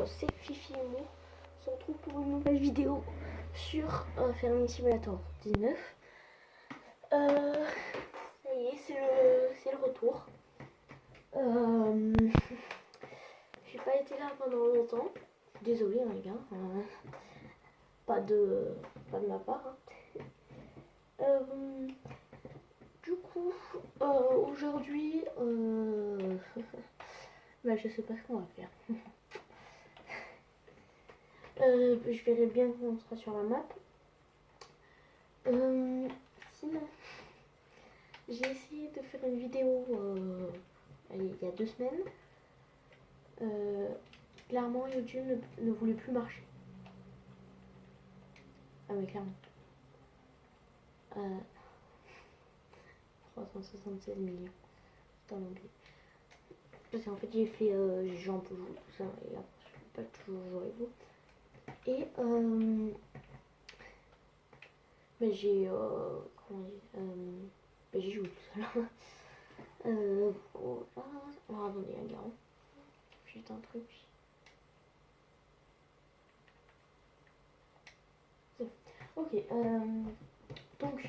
c'est Fifi et moi. On se retrouve pour une nouvelle vidéo sur Farming Simulator 19. Ça y est, c'est le retour. J'ai pas été là pendant longtemps. Désolée les gars. Pas de ma part. Du coup, aujourd'hui, bah, je sais pas ce qu'on va faire. Je verrai bien quand on sera sur la map. Sinon, j'ai essayé de faire une vidéo il y a 2 semaines. Clairement, YouTube ne voulait plus marcher. Ah mais clairement. 376 millions. Putain, l'anglais. Parce qu'en fait, j'ai fait Jean peux jouer tout ça et après, je peux pas toujours jouer avec vous. Et j'ai j'ai joué tout seul. Voilà. Oh, attendez, un garant. Juste un truc. C'est bon. Ok. Donc.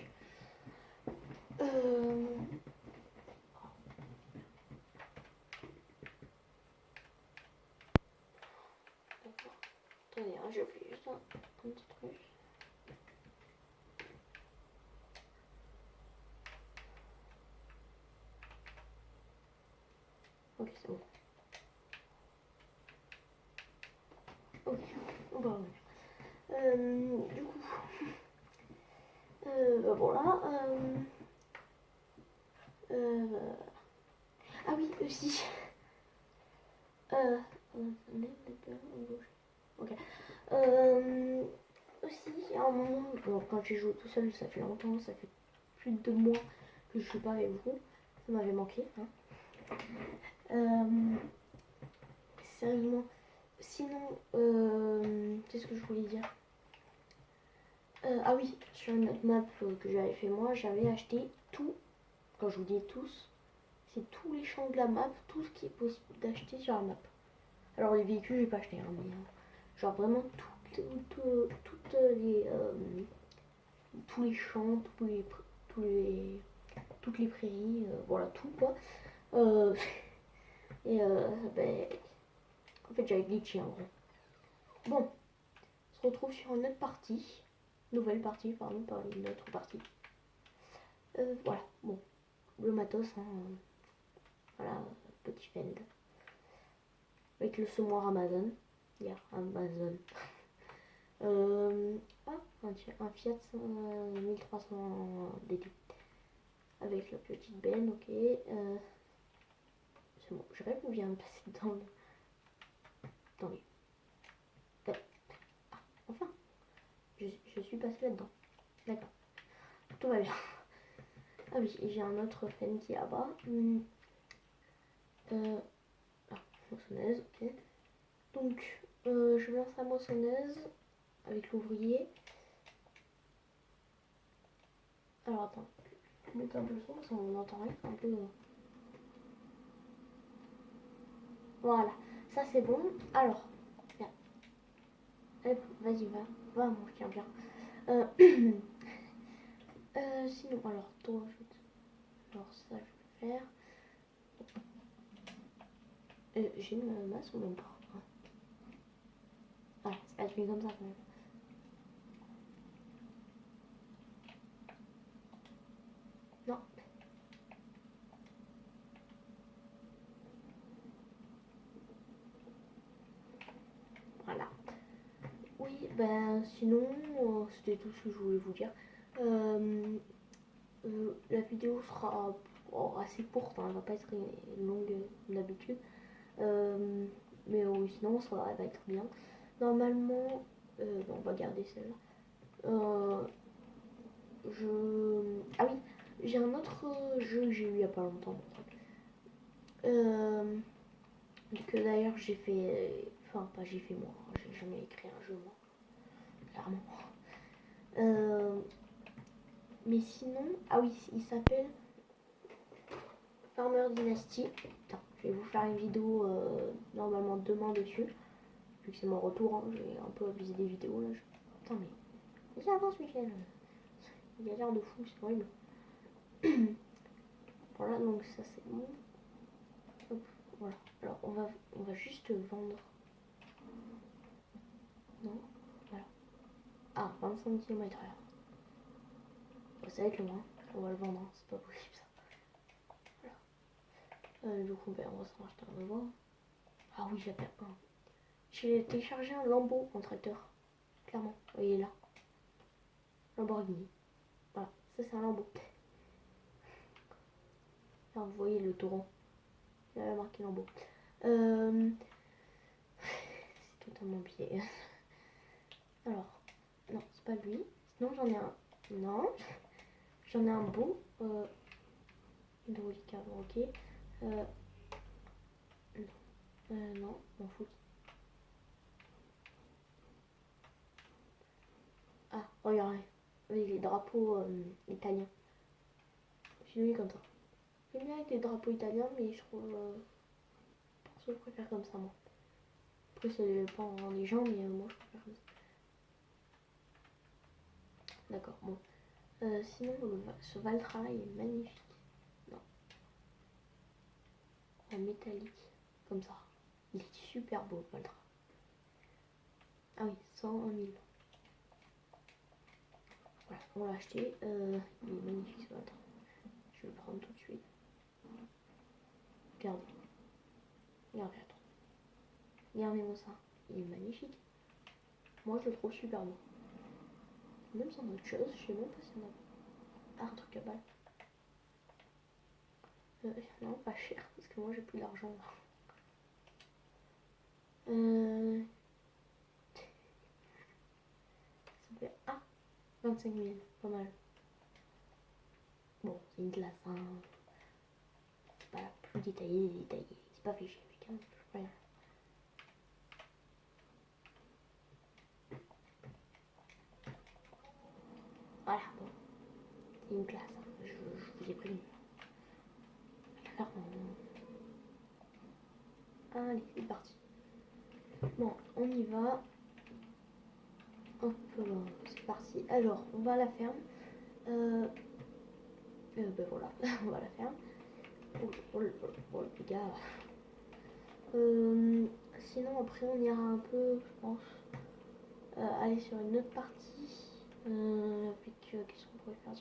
Attendez, hein, j'ai fait juste un petit truc. Ok, c'est bon. Ok, on va revenir. Du coup, voilà. Ah oui, aussi. Ok. Aussi, à un moment, bon, quand j'ai joué tout seul, ça fait longtemps, ça fait plus de 2 mois que je suis pas avec vous. Ça m'avait manqué. Hein. Sérieusement. Sinon, qu'est-ce que je voulais dire? Ah oui, sur une autre map que j'avais fait moi, j'avais acheté tout. Quand je vous dis tous, c'est tous les champs de la map, tout ce qui est possible d'acheter sur la map. Alors les véhicules, j'ai pas acheté, hein, mais genre vraiment toutes les tous les champs, toutes les prairies, voilà tout quoi. Et ben, en fait j'avais glitché en gros. Bon, on se retrouve sur une autre partie, nouvelle partie, pardon, pas une autre partie. Voilà, bon, le matos, hein, voilà, petit fend. Avec le semoir Amazon, hier Amazon. Un Fiat 1300 DD. Avec la petite benne, ok. C'est bon, j'aurais pu bien me passer dans les... Ah, enfin, je suis passée là-dedans. D'accord, tout va bien. Ah oui, j'ai un autre fan qui est là-bas. Moissonneuse, ok. Donc, je lance la moissonneuse avec l'ouvrier. Alors, attends, je vais mettre un peu le son parce qu'on n'entend rien, un peu... Voilà, ça c'est bon. Alors, viens. Hop, vas-y, va mon chien, bien. Sinon, alors, toi, alors ça, je vais faire. J'ai une masse ou même pas? Ah, c'est pas fini comme ça quand même. Non. Voilà. Oui, ben sinon, c'était tout ce que je voulais vous dire. La vidéo sera assez courte, hein, elle va pas être longue d'habitude. Mais sinon, ça va être bien. Normalement, bon, on va garder celle-là. Ah oui, j'ai un autre jeu que j'ai eu il y a pas longtemps. Que d'ailleurs j'ai fait, enfin pas j'ai fait moi, j'ai jamais écrit un jeu moi, clairement. Mais sinon, ah oui, il s'appelle Farmer Dynasty. Putain, je vais vous faire une vidéo normalement demain dessus. vu que c'est mon retour, hein, j'ai un peu abusé des vidéos là. Putain, mais il avance, Michel. Il a l'air de fou, c'est horrible. Voilà, donc ça c'est bon. Hop, voilà. Alors on va juste vendre. Non, voilà. Ah, 25 km/h. Ça va être long, hein. On va le vendre, hein. C'est pas possible ça. Voilà. Du coup, ben, on va s'en racheter un nouveau. Ah oui, j'avais un. J'ai téléchargé un Lambo en tracteur. Clairement, vous voyez là. Lamborghini. Voilà, ça c'est un Lambo. Là, vous voyez le torrent. Il y a marqué Lambo. C'est totalement biais. Alors, non, c'est pas lui. Sinon, j'en ai un. Non. J'en ai un beau. Hydraulique avant, ok. Non, non, m'en fout. Ah, regardez. Avec les drapeaux italiens. Celui comme ça. J'aime bien avec les drapeaux italiens, mais je trouve. Je préfère comme ça, moi. Après, ça dépend des gens, mais moi, je préfère comme ça. D'accord, bon. Sinon, ce Valtra là, il est magnifique. Non. En métallique, comme ça. Il est super beau, le Valtra. Ah oui, 101 000. Voilà, on l'a acheté. Il est magnifique, ce Valtra. Je vais le prendre tout de suite. Regardez. Regardez, attends. Regardez-moi ça. Il est magnifique. Moi, je le trouve super beau. Même sans autre chose, je sais même pas si on a. Ah, un truc à balle. Non, pas cher, parce que moi j'ai plus d'argent là. Ça fait 25 000, pas mal. Bon, c'est une glace, hein. C'est pas la plus détaillée des détaillés. C'est pas fait chez avec un rien. Voilà, bon. C'est une glace, hein. Je vous ai prévenu. Alors, allez, c'est parti. Bon, on y va. Hop, c'est parti. Alors, on va à la ferme. Ben voilà, on va à la ferme. Oh les gars. Sinon, après, on ira un peu, je pense, aller sur une autre partie. Avec qu'est-ce qu'on pourrait faire?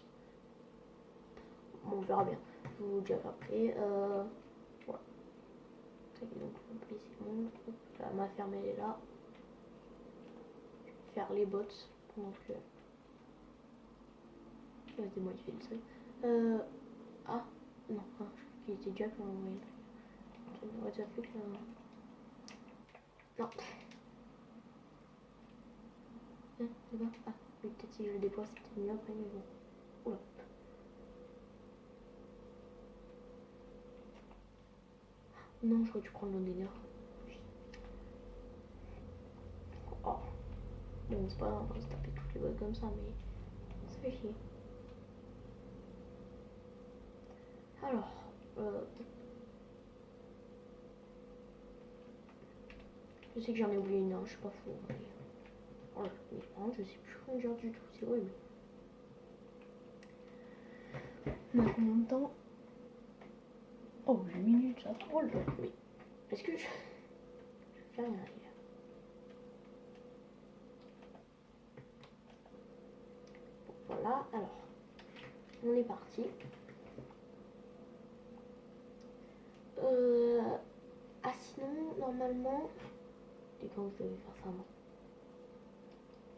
Bon, on verra bien. Je vous dirai après. Voilà. Donc, c'est bon. Là, ma ferme, elle est là. Je vais faire les bottes pendant que. Je vais démodifier le sol. Ah, non, je crois qu'il était déjà quand on envoyé. On va déjà fait que. Non. C'est bon. Ah, peut-être si je le déploie, c'est peut-être mieux après, mais bon. Oula. Non, j'aurais dû prendre l'ondéneur. Oh. Bon, c'est pas grave, on va se taper toutes les bottes comme ça, mais ça fait chier. Alors, je sais que j'en ai oublié une, hein, je suis pas fou. Mais... Oh, mais vraiment, je sais plus comment dire du tout, c'est horrible. On a combien de temps? Oh, 8 minutes, ça frôle. Mais est-ce que je fais rien là? Bon, voilà, alors, on est parti. Ah, sinon, normalement, c'était quand je devais faire ça, moi?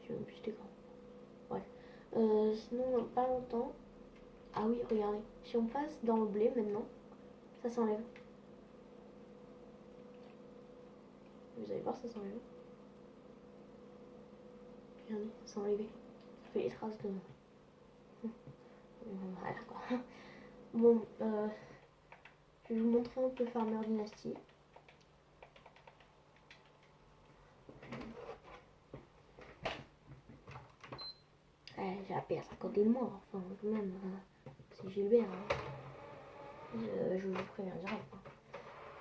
Je sais même plus c'était quand. Ouais. Sinon, dans pas longtemps. Ah oui, regardez. Si on passe dans le blé maintenant, ça s'enlève. Vous allez voir, ça s'enlève. Regardez, ça s'est enlevé. Ça fait les traces de. Voilà quoi. Bon, je vais vous montrer un peu Farmer Dynasty. J'ai appelé à 50 de moi, enfin, quand même, c'est Gilbert. Hein. Je vous préviens direct. Hein.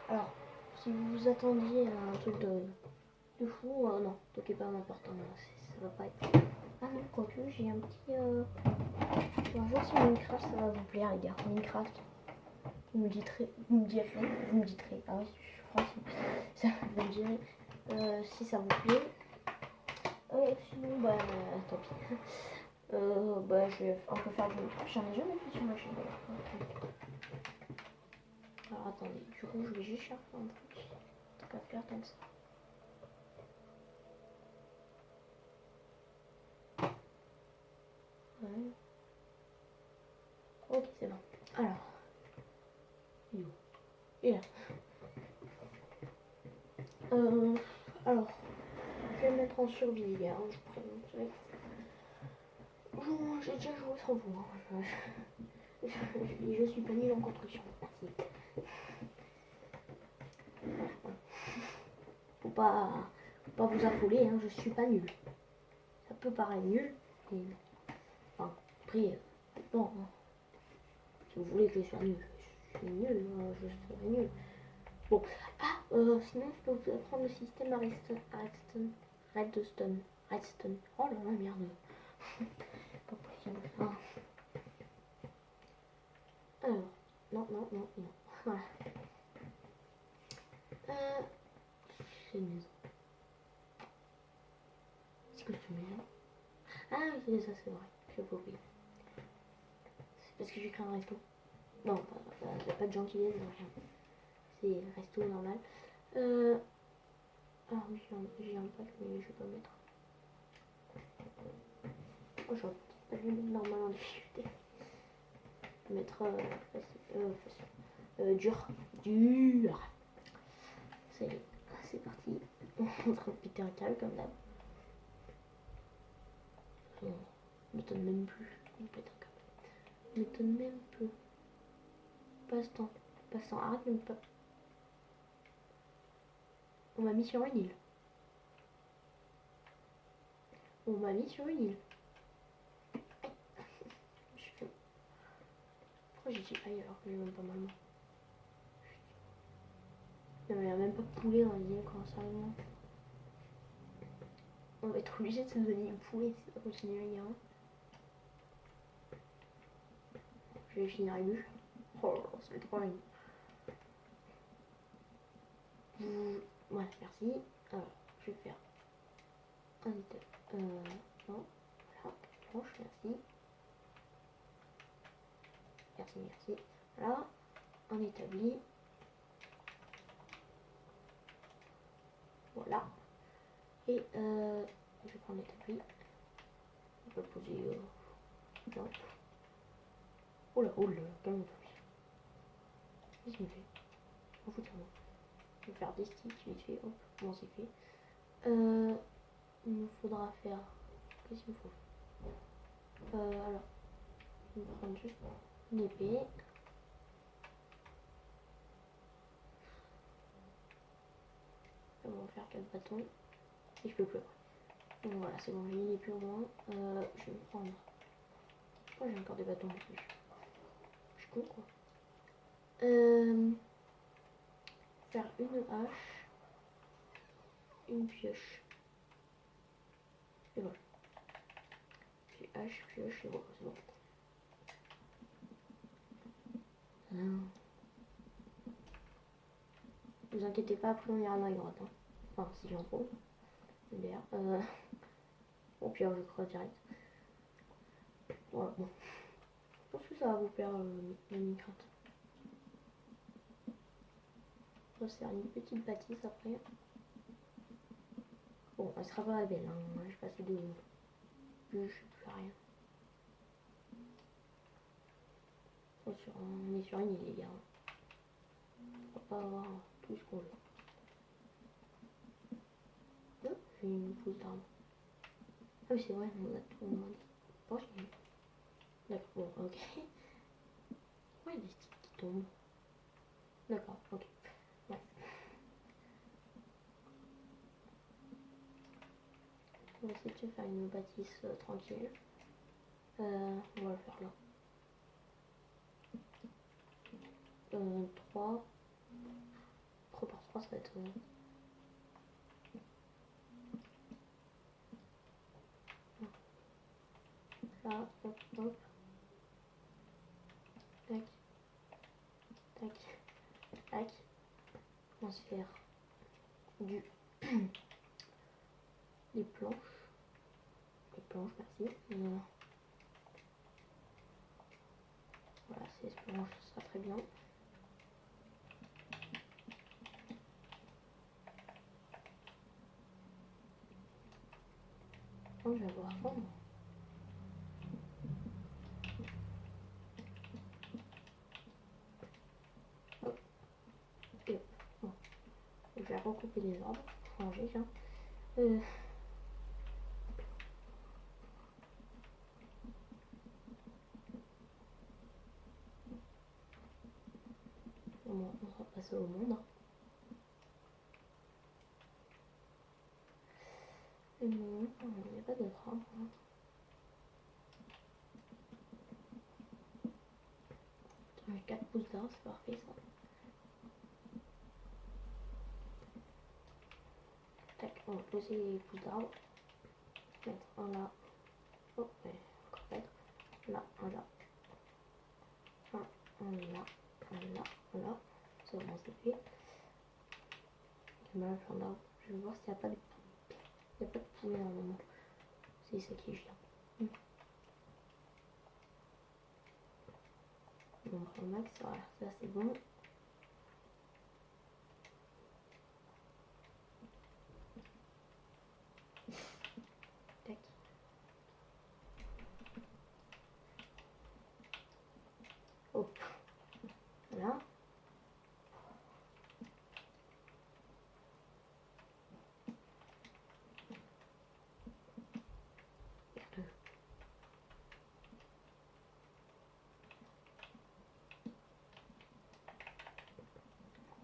Alors, si vous vous attendiez à un truc de fou, Non, t'occupe pas m'importe, ça va pas être... Ah non, quoique, j'ai un petit... Un jour sur Minecraft, ça va vous plaire, les gars. Minecraft, vous me direz, ah oui, je crois que ça vous me direz si ça vous plaît. Sinon, bah, tant pis. Bah, je vais un peu faire du Minecraft, j'en ai jamais fait sur ma chaîne d'ailleurs. Alors attendez, du coup, je vais juste chercher un truc à faire comme ça. Ouais. Ok, c'est bon. Alors, et là. Alors, je vais me mettre en survie, les gars. J'ai déjà joué sans vous. Hein. Je suis pas nul en construction. Merci. Faut pas vous affoler, hein. Je suis pas nul. Ça peut paraître nul, mais enfin, après, bon, hein. Si vous voulez que je sois nul, je suis nul, je serai nul. Bon, sinon je peux vous apprendre le système Redstone. Oh là là, merde. Pas possible. Ah. Alors, non. Voilà. C'est une maison. C'est que c'est une maison. Ah oui, ça c'est vrai. Je peux oublier. C'est parce que j'ai créé un resto. Non, il n'y a pas de gens qui viennent, rien. C'est resto normal. Ah oui, j'ai un pack, mais je vais pas mettre. Oh, j'aurais pas dû mettre normal en difficulté. Je vais mettre facile. Dur. C'est parti. On se péter un câble comme d'hab. On m'étonne même plus. On pète un câble. On m'étonne même plus. Passe-temps. Arrête même pas. On m'a mis sur une île. Pourquoi j'ai dit aïe alors que j'ai même pas mal. Il n'y a même pas de poulet dans les îles quand ça arrive. On va être obligé de se donner une poulet si ça continue les gars. Je vais finir les bûches. Oh, ça va être trop bien. Voilà, merci. Alors, je vais faire un étage. Non, voilà, planche, merci. Merci. Voilà, un établi. Voilà. Et je vais prendre l'établi. On peut le poser là. Oh là, calme-toi. Qu'est-ce qu'il me fait? On fout de moi. Je vais faire des sticks vite fait. Hop, comment c'est fait? Il nous faudra faire. Qu'est-ce qu'il me faut? Alors, on va prendre juste une épée. On va faire 4 bâtons. Et je peux plus. Donc voilà, c'est bon, j'ai mis les plus loin. Je vais me prendre. Pourquoi j'ai encore des bâtons en plus? Je suis con quoi. Faire une hache. Une pioche. Et voilà. Puis hache, pioche, et voilà, c'est bon. Ne vous inquiétez pas, après on ira dans les grottes. Hein. Enfin, si j'en trouve. D'ailleurs. Au pire, je crois direct. Voilà, bon. Je pense que ça va vous plaire le Minecraft. On va se faire une petite bâtisse après. Bon, elle sera pas belle, hein. Je passe de bûches, plus rien. On est sur une île, les gars. On va pas avoir tout ce qu'on veut. Oh, j'ai une pousse d'arbre. Ah oui, c'est vrai, on a tout. Bon, d'accord, bon, ok. Ouais, des sticks qui tombent. D'accord, ok. Ouais. On va essayer de faire une bâtisse tranquille. On va le faire là. 3. 3 par 3, ça va être... Là, hop, hop. Tac, tac, tac. On va se faire du des planches. Les planches, merci. Voilà, ces planches, ce sera très bien. Oh, je vais avoir faim. Hop. Et bon. Je vais recouper les arbres. Changer, hein. Bon, on va passer au monde. Et non, il n'y a pas d'autre arbre. Hein. J'ai 4 pousses d'arbres, c'est parfait ça. Tac, on va poser les pousses d'arbres. Mettre un là. Oh, ouais, encore mettre. Là, un là. Un là, un là, un là. C'est bon, c'est fait. J'ai mal à plein d'arbres. Je vais voir s'il n'y a pas de poules. Il n'y a pas de poules normalement. C'est ça qui est chiant. Bon, au max, voilà, ça c'est bon. Tac. Hop. Voilà.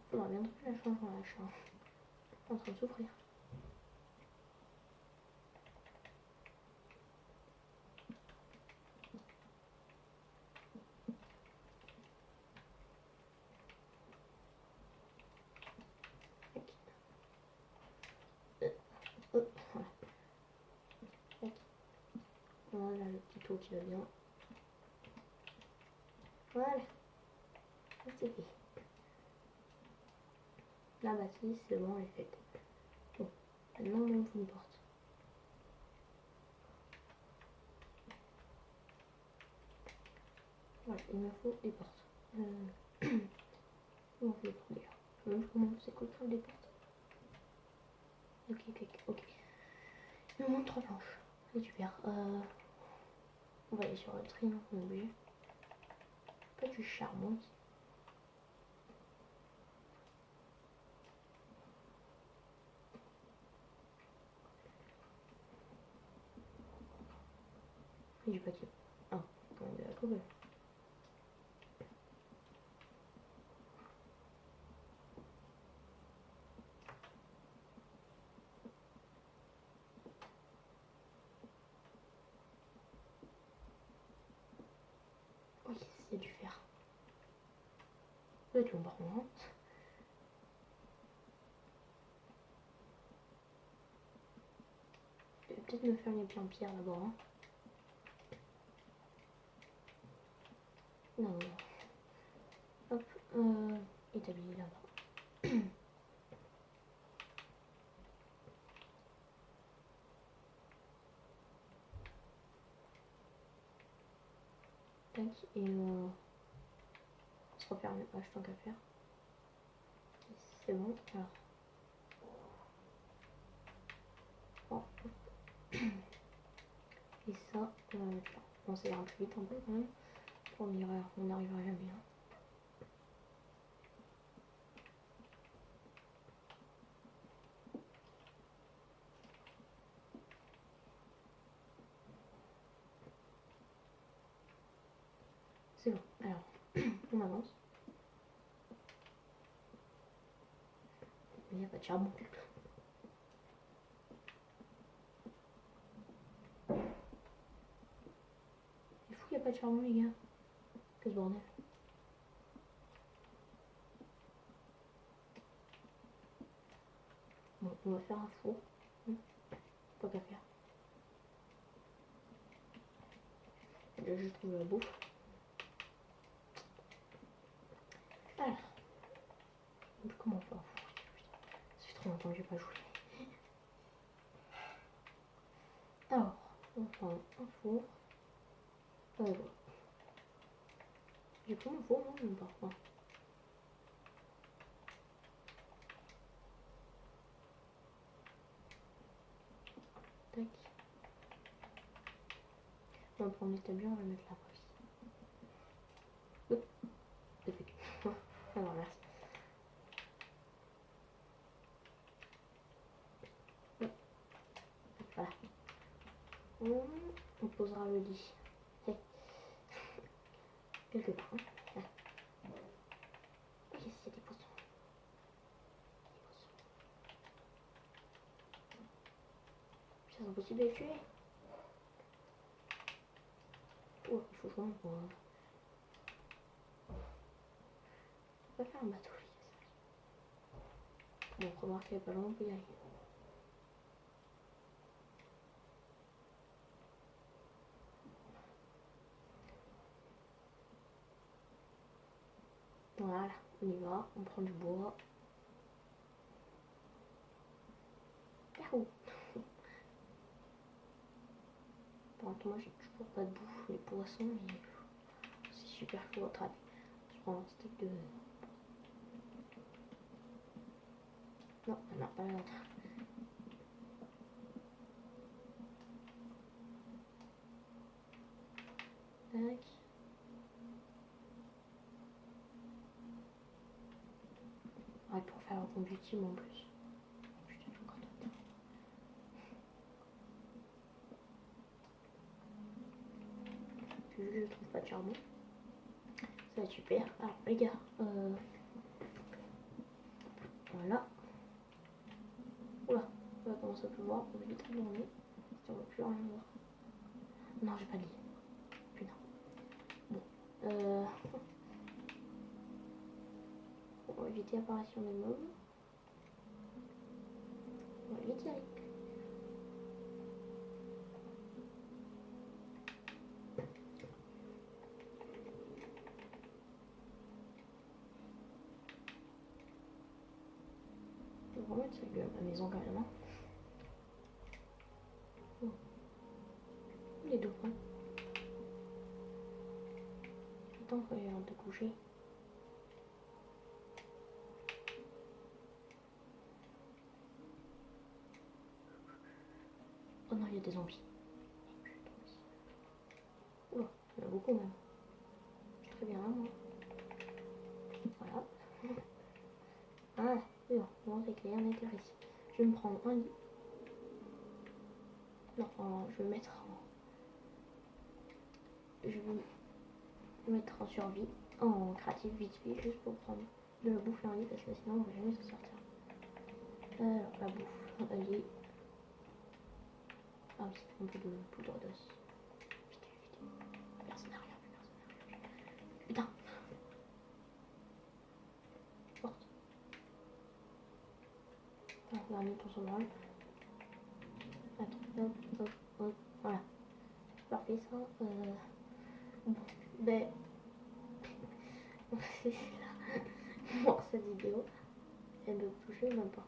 Faudra bien trouver la change dans la chambre. En train de souffrir. Hop, voilà. Tac. Voilà le petit tour qui va bien. Voilà. C'est fait. La bâtisse, c'est bon, elle est faite. Bon, maintenant on ouvre une porte. Voilà, il me faut des portes. Comment on fait les portes déjà? Je sais même comment c'est quoi le truc des portes. Ok, ok, ok. Il me manque 3 planches. C'est super. On va aller sur le triangle, on est obligé. Pas du charbon. Et du papier. Ah, quand même de la colle. Oui, c'est du fer. Ça va être long par contre. Hein. Je vais peut-être me faire les pieds en pierre d'abord. Hein. Non, non. Hop, établi là-bas. Tac, et on se referme le page tant qu'à faire. C'est bon, alors. Oh. Et ça, bon, ça ira plus vite un peu quand même. On n'arrivera jamais. Hein. C'est bon, alors, on avance. Mais il n'y a pas de charbon. C'est fou, il n'y a pas de charbon, les gars. Que ce bordel. Bon, on va faire un four. Pas qu'à faire. trouve la bouffe. Alors, comment faire? Ça fait trop longtemps que j'ai pas joué. Alors, on prend un four. Voilà. J'ai pris mon four, non, même pas. Ouais. Tac. On va prendre l'établi, on va le mettre là aussi. Hop. Alors, merci. Hop. Voilà. On posera le lit. Quelque part. Hein. Oh yes, il y a des poissons. C'est impossible de les tuer. Oh, il faut que je monte pour... On va faire un bateau. Bon, remarquez, pas loin, on peut y aller. Voilà, on y va, on prend du bois. Yahoo! Par contre, moi j'ai toujours pas de bouffe, les poissons, c'est super chaud à attraper. Je prends un steak de... Non, non, pas la nôtre. Tac. Ah, pour faire le combustible en plus. Putain, je suis encore dedans. Je trouve pas de charbon. Ça va être super. Alors les gars, voilà. Oula, on va commencer à pleuvoir. On va vite abandonner. Si on va plus rien voir. Non, j'ai pas de lit. Putain. Bon. On va éviter l'apparition des mobs. On va vite y aller. Je vais remettre ça à la maison carrément. Oh. Il est deux points. Attends, il faut aller te coucher. Oh non, il y a des zombies. Oula, il y en a beaucoup même. Je suis très bien là, moi. Voilà. Ah, oui, bon, c'est clair, on est ici. Je vais me prendre un lit. Non, je vais mettre en... Je vais me mettre en survie, en créatif vite fait, juste pour prendre de la bouffe et un lit, parce que sinon on va jamais s'en sortir. Alors, la bouffe, un lit. Ah oui, un peu de poudre d'os. Personne n'a rien, personne n'a rien. Putain. Porte. Alors, on va mettre ton sombrage. Attends, hop, hop, hop, voilà. Parfait ça. Bon, ben, on va se laisser là pour cette vidéo. Elle ne toucher même pas.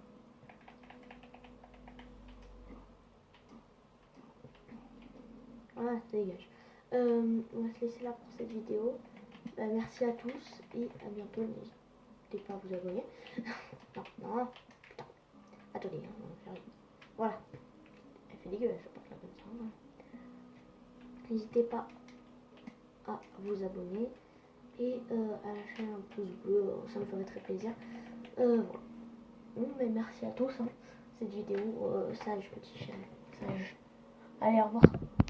Voilà, ça dégage. On va se laisser là pour cette vidéo. Merci à tous et à bientôt. N'hésitez pas à vous abonner. Non, non, putain. Attendez, hein, on va faire... Voilà. Elle fait dégueulasse, je porte la comme ça. Voilà. N'hésitez pas à vous abonner et à lâcher un pouce bleu, ça me ferait très plaisir. Voilà. Bon, mais merci à tous. Hein. Cette vidéo, sage petit chien. Sage. Allez, au revoir.